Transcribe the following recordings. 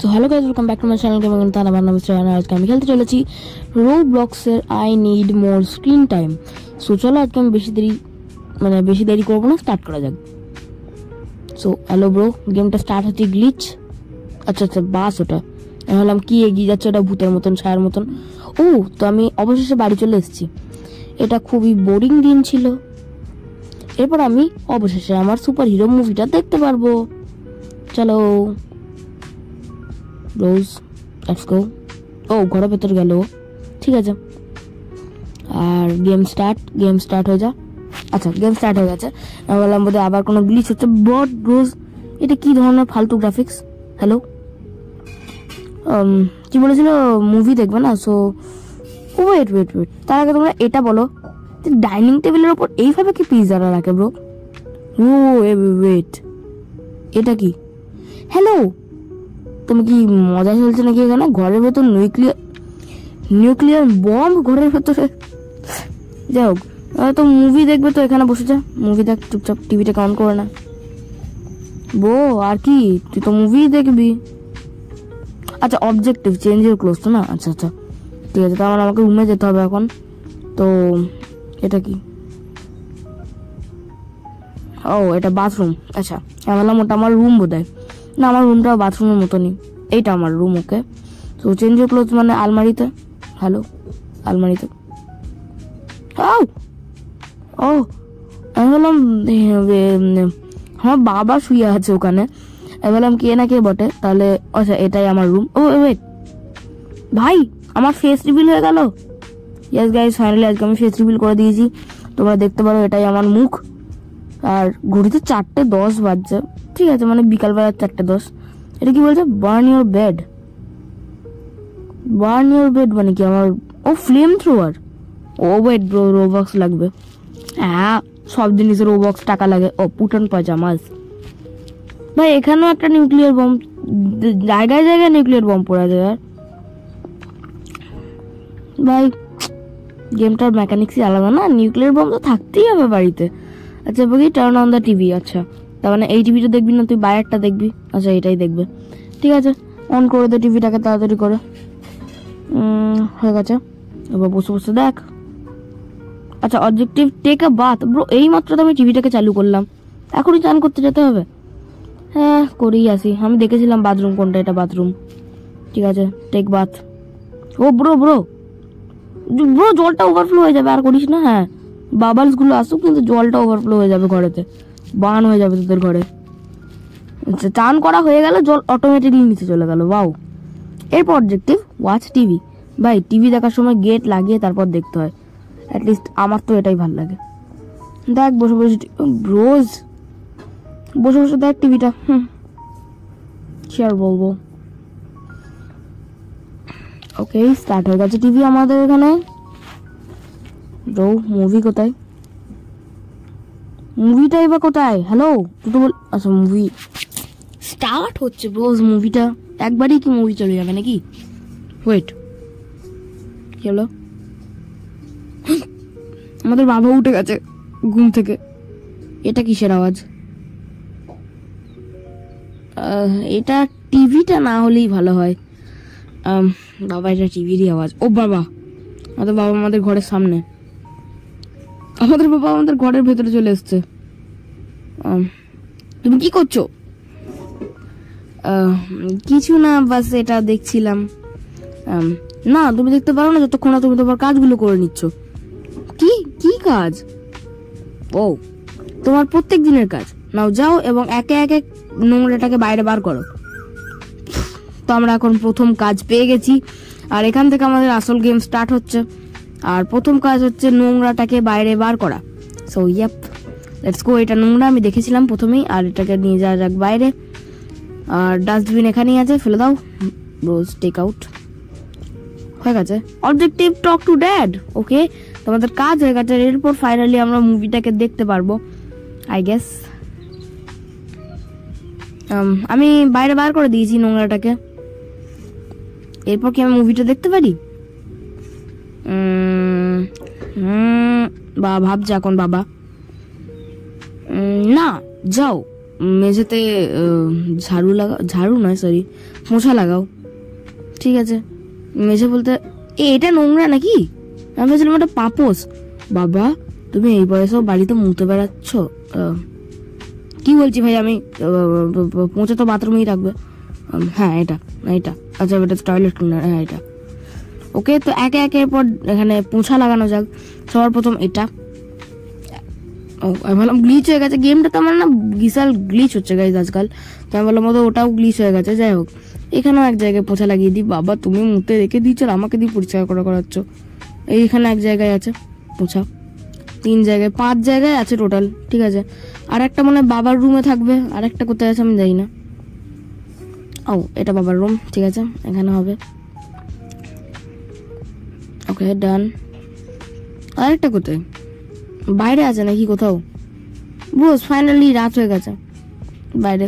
তো hello guys, welcome back to my channel gaming with Tana. আমার নাম শ্রেয়ানা। আজকে আমি খেলতে চলেছি রোবলক্সের I need more screen time. So চলো আজকে আমি বেশি দেরি করবো না, স্টার্ট করা যাক। সো হ্যালো ব্রো, গেমটা স্টার্ট হচ্ছে গ্লিচ। আচ্ছা বাস ওটা। আমি ভাবলাম কি এগিয়ে যাচ্ছে, ওটা ভূতের মতন, ছায়ার মতন। ও তো আমি অবশেষে বাড়ি চলে এসেছি। এটা খুবই বোরিং দিন ছিল। এরপর আমি অবশেষে আমার সুপার হিরো মুভিটা দেখতে পারবো। চলো রোজ, লেটস গো। ও ঘরের ভেতর গেল, ঠিক আছে। আর গেম স্টার্ট হয়ে যা। আচ্ছা গেম স্টার্ট হয়ে গেছে। আমি বললাম বোধহয় আবার কোনো গ্লিচ হচ্ছে। বট রোজ, এটা কি ধরনের ফালতু গ্রাফিক্স। হ্যালো, কি বলেছিল মুভি দেখবে না? সো ওয়েট, তার আগে তোমরা এটা বলো, ডাইনিং টেবিলের ওপর এইভাবে কি পিৎজারা রাখে ব্রো? ও ওয়েট, এটা কি? হ্যালো, তুমি কি মজা চলছে নাকি এখানে? ঘরের ভেতর নিউক্লিয়ার বম্ব ঘরের ভেতরে। যাই হোক, তো মুভি দেখবে তো এখানে বসে যা, মুভি দেখ চুপচাপ, টিভিটা অন করে না। বো আর কি, তুই তো মুভি দেখবি। আচ্ছা অবজেক্টিভ চেঞ্জ ইউর ক্লোজ তো না? আচ্ছা ঠিক আছে, তাহলে আমাকে রুমে যেতে হবে এখন। তো এটা কি? ও এটা বাথরুম। আচ্ছা আমি বললাম ওটা আমার রুম বোধহয়। না, আমার রুমটা বাথরুমের মতনই। এইটা আমার রুম, ওকে। তো চেঞ্জ ইউর ক্লোজ মানে আলমারিতে। হ্যালো, আলমারিতে। ও আমি বললাম আমার বাবা শুয়ে আছে ওখানে। আমি বললাম কে না কে বটে, তাহলে আচ্ছা এটাই আমার রুম। ও ওয়েট ভাই, আমার ফেস রিভিল হয়ে গেল। ইয়েস গাইস, ফাইনালি আজকে আমি ফেস রিভিল করে দিয়েছি। তোমরা দেখতে পারো এটাই আমার মুখ। আর ঘড়িতে 4:10 বাজছে, ঠিক আছে, মানে বিকালবেলা 4:10। এটা কি বলছে? বার্ন ইউর বেড মানে কি আমার? ও ফ্লেম থ্রোয়ার। ও ওয়েট ব্রো, রোবক্স লাগবে। হ্যাঁ, সব জিনিসের রোবক্স টাকা লাগে। ও পুটন পাজামাস। ভাই এখানেও একটা নিউক্লিয়ার বম্ব, জায়গায় নিউক্লিয়ার বম্ব পড়া যায়। আর ভাই গেমটার মেকানিক্সই আলাদা না, নিউক্লিয়ার বম্ব তো থাকতেই হবে বাড়িতে। আচ্ছা বলি টার্ন অন দ্য টিভি। আচ্ছা তার মানে এই টিভিটা দেখবি না, তুই বাইরেরটা দেখবি। আচ্ছা এটাই দেখবে, ঠিক আছে। অন করে দে টিভিটাকে তাড়াতাড়ি করে। হয়ে গেছে, এবার বসে দেখ। আচ্ছা objective take a bath. Bro এই মাত্র তো আমি টিভিটাকে চালু করলাম, এখনই চান করতে যেতে হবে? হ্যাঁ করেই আসি, আমি দেখেছিলাম বাথরুম কোনটা। এটা বাথরুম, ঠিক আছে। Take bath. ও ব্রো জলটা ওভারফ্লো হয়ে যাবে, আর করিস না। হ্যাঁ বাবলস গুলো আসুক, কিন্তু জলটা ওভারফ্লো হয়ে যাবে ঘরেতে, বান হয়ে যাবে তোদের ঘরে। আচ্ছা চান করা হয়ে গেল, জল অটোমেটিকলি নিচে চলে গেল। ওয়াও। এরপর অবজেক্টিভ ওয়াচ টিভি। ভাই টিভি দেখার সময় গেট লাগিয়ে তারপর দেখতে হয়, অ্যাটলিস্ট আমার তো এটাই ভাল লাগে। দেখ বসে রোজ বসে দেখ টিভিটা। কি আর বলবো। ওকে স্টার্ট হয়ে গেছে টিভি আমাদের এখানে। ব্রো মুভি কোথায়? মুভিটাই বা কোথায়? হ্যালো তুই তো বল। আচ্ছা মুভি স্টার্ট হচ্ছে ব্রোজ। মুভিটা একবারই কি মুভি চলে যাবে নাকি? ওয়েট, কি হলো? আমাদের বাবা উঠে গেছে ঘুম থেকে। এটা কিসের আওয়াজ? এটা টিভিটা না হলেই ভালো হয়। বাবা এটা টিভিরই আওয়াজ। ও বাবা, আমাদের বাবা আমাদের ঘরের সামনে। আমাদের বাবা আমাদের ঘরের ভেতরে চলে এসছে। তুমি কি করছো? কিছু না, বাস এটা দেখছিলাম। না তুমি দেখতে পারো না যতক্ষণ না তুমি তোমার কাজগুলো করে নিচ্ছ। কি কাজ? ও তোমার প্রত্যেক দিনের কাজ। নাও যাও এবং একে একে নোংরাটাকে বাইরে বার করো। তো আমরা এখন প্রথম কাজ পেয়ে গেছি, আর এখান থেকে আমাদের আসল গেম স্টার্ট হচ্ছে। আর প্রথম কাজ হচ্ছে নোংরাটাকে বাইরে বার করা। So yup, let's go. এটা নোংরা আমি দেখেছিলাম প্রথমেই, আর এটাকে নিয়ে যাওয়া যাক বাইরে। আর ডাস্টবিন এখানেই আছে, ফেলে দাও। রোজ টেক আউট। হয়ে গেছে অবজেক্টিভ টক টু ড্যাড। ওকে, তোমাদের কাজ হয়ে গেছে। এরপর ফাইনালি আমরা মুভিটাকে দেখতে পারবো আই গেস। আমি বাইরে বার করে দিয়েছি নোংরাটাকে। এরপর কি আমি মুভিটা দেখতে পারি? ভাবছে এখন বাবা। না যাও মেঝেতে ঝাড়ু নয় সরি, মোছা লাগাও। ঠিক আছে, মেঝে বলতে এটা নোংরা নাকি? আমি ভেবেছিলাম এটা পাপোস। বাবা তুমি এই বয়সেও বাড়িতে মুতে বেড়াচ্ছ? কি বলছি ভাই, আমি মোছা তো বাথরুমেই রাখবে। হ্যাঁ এটা এটা আচ্ছা, এটা টয়লেট ক্লিনার। হ্যাঁ এটা ওকে। তো একে একে এরপর এখানে পোঁছা লাগানো যাক। সবার প্রথম এটা। আমি ভাবলাম গ্লিচ হয়ে গেছে গেমটা, তো আমার না বিশাল গ্লিচ হচ্ছে গাইজ আজকাল। তো আমি বললাম মতো ওটাও গ্লিচ হয়ে গেছে। যাই হোক, এখানেও এক জায়গায় পোঁছা লাগিয়ে দিই। বাবা তুমি মুতে রেখে দিচ্ছ, আমাকে দিয়ে পরিষ্কার করাচ্ছ। এইখানে এক জায়গায় আছে পোঁছা, 3 জায়গায় 5 জায়গায় আছে টোটাল। ঠিক আছে, আর একটা মনে হয় বাবার রুমে থাকবে, আর একটা কোথায় আছে আমি জানি না। ও এটা বাবার রুম, ঠিক আছে এখানে হবে। ওকে ডান। আর একটা কোথায়, বাইরে আছে নাকি কোথাও? ব্রোস ফাইনালি রাত হয়ে গেছে বাইরে।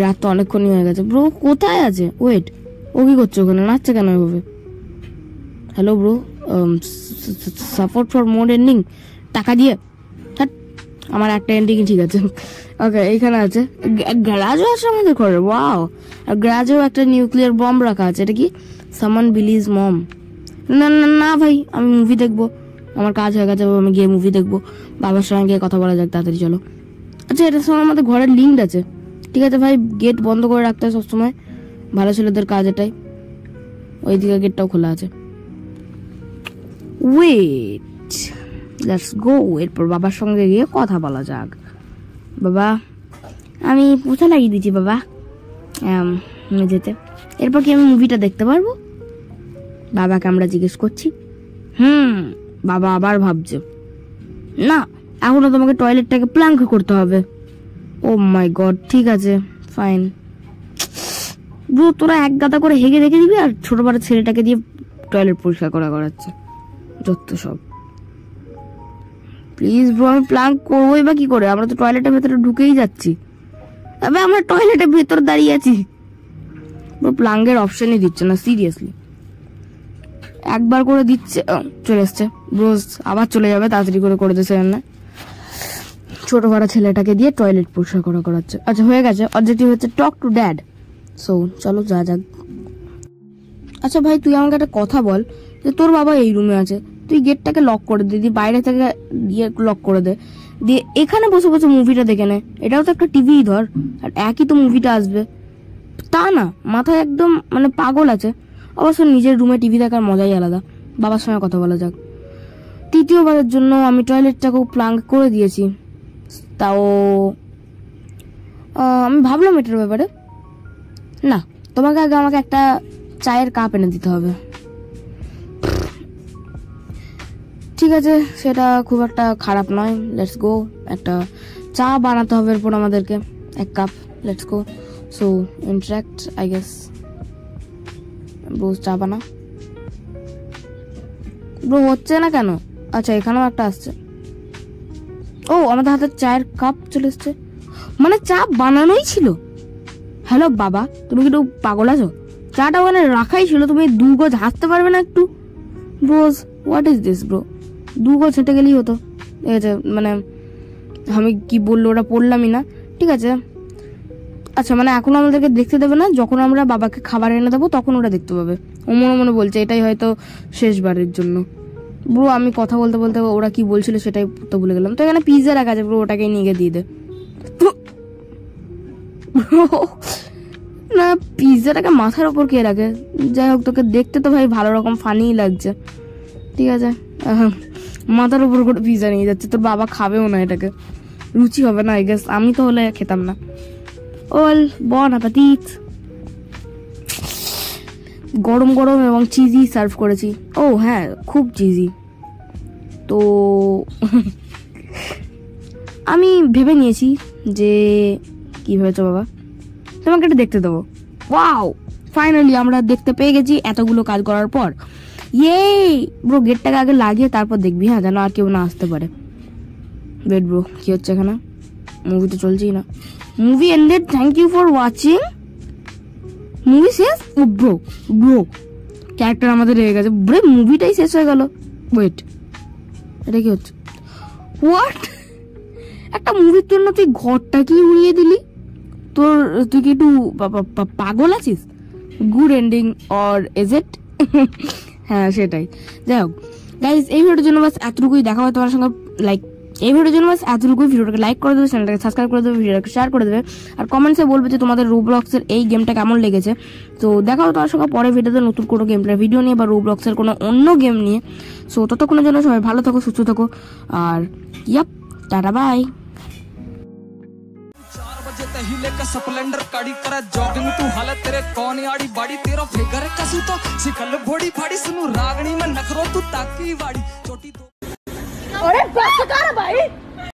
রাত তো অনেকক্ষণই হয়ে গেছে। ব্রো কোথায় আছে? ওয়েট, ও কি করছে ওখানে? নাচছে কেন এভাবে? Hello bro, support for more ending টাকা দিয়ে। আমার একটা এন্ডিংই ঠিক আছে। ওকে এইখানে আছে গ্যারাজও আছে আমাদের ঘরে। ওয়াও, আর গ্যারাজেও একটা নিউক্লিয়ার বম্ব রাখা আছে। এটা কি সামান বিলিজ মম? না না না ভাই, আমি মুভি দেখবো, আমার কাজ হয়ে গেছে, আমি গিয়ে মুভি দেখবো। বাবার সঙ্গে গিয়ে কথা বলা যাক, তাড়াতাড়ি চলো। আচ্ছা এটার সঙ্গে আমাদের ঘরের লিঙ্ক আছে। ঠিক আছে ভাই, গেট বন্ধ করে রাখতে হয় সবসময়, ভালো ছেলেদের কাজ এটাই। ওইদিকে গেটটাও খোলা আছে। Wait, let's go. এরপর বাবার সঙ্গে গিয়ে কথা বলা যাক। বাবা আমি পোছা লাগিয়ে দিচ্ছি বাবা মেঝেতে। এরপর কি আমি মুভিটা দেখতে পারবো? বাবাকে আমরা জিজ্ঞেস করছি। বাবা আবার ভাবছে, না এখনো তোমাকে টয়লেটটাকে প্ল্যাঙ্ক করতে হবে। ও মাই গড, ঠিক আছে ফাইন। ব্রো তোরা এক গাদা করে হেগে রেখে দিবি, আর ছোট বড় ছেলেটাকে দিয়ে টয়লেট পরিষ্কার করাচ্ছে যত সব। প্লিজ ব্রো, আমি প্ল্যাঙ্ক করবোই বা কি করে? আমরা তো টয়লেটের ভেতরে ঢুকেই যাচ্ছি। তবে আমরা টয়লেটের ভেতর দাঁড়িয়ে আছি। ব্রো প্ল্যাঙ্কের অপশনই দিচ্ছে না সিরিয়াসলি। একবার করে দিচ্ছে, চলে এসছে। ব্রোজ আবার চলে যাবে, তাড়াতাড়ি করে দিচ্ছে না। ছোট বড় ছেলেটাকে দিয়ে টয়লেট পরিষ্কার করাচ্ছে। আচ্ছা হয়ে গেছে, অবজেক্টিভ হচ্ছে টক টু ড্যাড। সো চলো যা যাক। আচ্ছা ভাই তুই আমাকে একটা কথা বল, যে তোর বাবা এই রুমে আছে, তুই গেটটাকে লক করে দে, দিয়ে বাইরে থেকে দিয়ে লক করে দে, দিয়ে এখানে বসে বসে মুভিটা দেখে নে। এটাও তো একটা টিভি ধর, আর একই তো মুভিটা আসবে। তা না, মাথায় একদম মানে পাগল আছে। অবশ্য নিজের রুমে টিভি দেখার মজাই আলাদা। বাবার সঙ্গে কথা বলা যাক। তৃতীয়বারের জন্য আমি টয়লেটটাকেও প্লাঙ্ক করে দিয়েছি। তাও আমি ভাবলাম এটার ব্যাপারে, না তোমাকে আগে আমাকে একটা চায়ের কাপ এনে দিতে হবে। ঠিক আছে, সেটা খুব একটা খারাপ নয়। লেটস গো, একটা চা বানাতে হবে এরপর আমাদেরকে, 1 cup. Let's go. So interact I guess. Bro চা বানা। ব্রো হচ্ছে না কেন? আচ্ছা এখানেও একটা আসছে। ও আমাদের হাতে চায়ের কাপ চলে এসছে, মানে চা বানানোই ছিল। হ্যালো বাবা, তুমি কি একটু পাগল আছো? চাটা ওখানে রাখাই ছিল, তুমি 2 গজ হাসতে পারবে না একটু? Broz what is this bro? 2 গজ হেঁটে গেলেই হতো। ঠিক আছে, মানে আমি কি বললো ওটা পড়লামই না। ঠিক আছে, আচ্ছা মানে এখন আমাদেরকে দেখতে দেবে না, যখন আমরা বাবাকে খাবার এনে দেবো তখন ওটা দেখতে পাবে। ও মনে মনে বলছে এটাই হয়তো শেষবারের জন্য। ব্রো আমি কথা বলতে বলতে ওরা কি বলছিল সেটাই তো ভুলে গেলাম। তো এখানে পিৎজা রাখা আছে ব্রো, ওটাকে নিয়ে গিয়ে দিয়ে দে। না পিৎজাটাকে মাথার ওপর কে রাখে? যাই হোক, তোকে দেখতে তো ভাই ভালো রকম ফানিই লাগছে। ঠিক আছে, মাথার উপর করে পিৎজা নিয়ে যাচ্ছে। তোর বাবা খাবেও না, এটাকে রুচি হবে না আই গেস। আমি তো হলে খেতাম না। ওল বন অ্যাপেটিট। গরম গরম এবং চিজি সার্ভ করেছি। ও হ্যাঁ, খুব চিজি। তো আমি ভেবে নিয়েছি যে, কি ভেবেছো বাবা? তোমাকে এটা দেখতে দেবো। ওয়াও, ফাইনালি আমরা দেখতে পেয়ে গেছি এতগুলো কাজ করার পর। ইয়ে ব্রো, গেটটাকে আগে লাগিয়ে তারপর দেখবি, হ্যাঁ, যেন আর কেউ না আসতে পারে। ওয়েট ব্রো, কি হচ্ছে এখানে? মুভি তো চলছেই না। Movie ended, thank you for watching. Movie শেষ? ও ব্রো ব্রো, ক্যারেক্টার আমাদের রেগে গেছে। ব্রে মুভিটাই শেষ হয়ে গেল। ওয়েট, এটা কি হচ্ছে? হোয়াট? একটা মুভির জন্য তুই ঘরটা কি উড়িয়ে দিলি? তুই কি একটু পাগল আছিস? Good ending or is it? হ্যাঁ সেটাই। যাই হোক গাইজ, এই ভিডিওর জন্য বাস এতটুকুই। দেখা হয় তোমার সঙ্গে এই ভিডিওর জন্য বাস এতটুকুই। ভিডিওটাকে লাইক করে দেবে, চ্যানেলটাকে সাবস্ক্রাইব করে দেবে, ভিডিওটাকে শেয়ার করে দেবে, আর কমেন্টসে বলবে যে তোমাদের রোবলক্সের এই গেমটা কেমন লেগেছে। তো দেখা হবে তোমার সঙ্গে পরে ভিডিওতে নতুন কোনো গেম প্লে ভিডিও নিয়ে বা রোবলক্সের কোনো অন্য গেম নিয়ে। সো ততক্ষণের জন্য সবাই ভালো থাকো, সুস্থ থাকো, আর ইয়াপ, টাটা বাই। हिले का स्प्लेंडर काड़ी करा जॉगिंग तू हालत तेरे कौन आड़ी बाड़ी तेरा फिगर कसू तो सिकल घोड़ी फाड़ी सुनु रागणी में नखरो तू ताकी वाड़ी चोटी तो। अरे बस कर भाई।